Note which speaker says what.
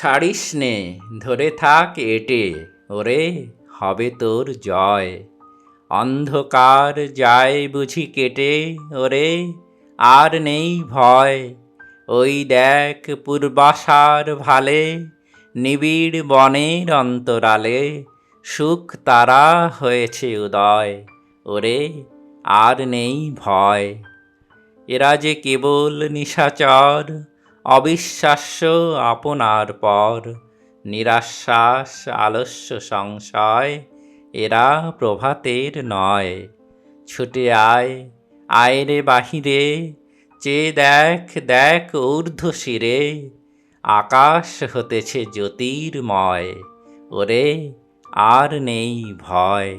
Speaker 1: ছাড়িস নে, ধরে থাক এঁটে, ওরে হবে তোর জয়। অন্ধকার যায় বুঝি কেটে, ওরে আর নেই ভয়। ওই দেখ পূর্বাশার ভালে, নিবিড় বনের অন্তরালে সুখ তারা হয়েছে উদয়, ওরে আর নেই ভয়। এরা যে কেবল নিশাচর, অবিশ্বাস্য আপনার পর, নিরাশ্বাস আলস্য সংশয়, এরা প্রভাতের নয়। ছুটে আয়, আয় রে বাহিরে, চেয়ে দেখ দেখ ঊর্ধ্ব শিরে, আকাশ হতেছে জ্যোতির্ময়, ওরে আর নেই ভয়।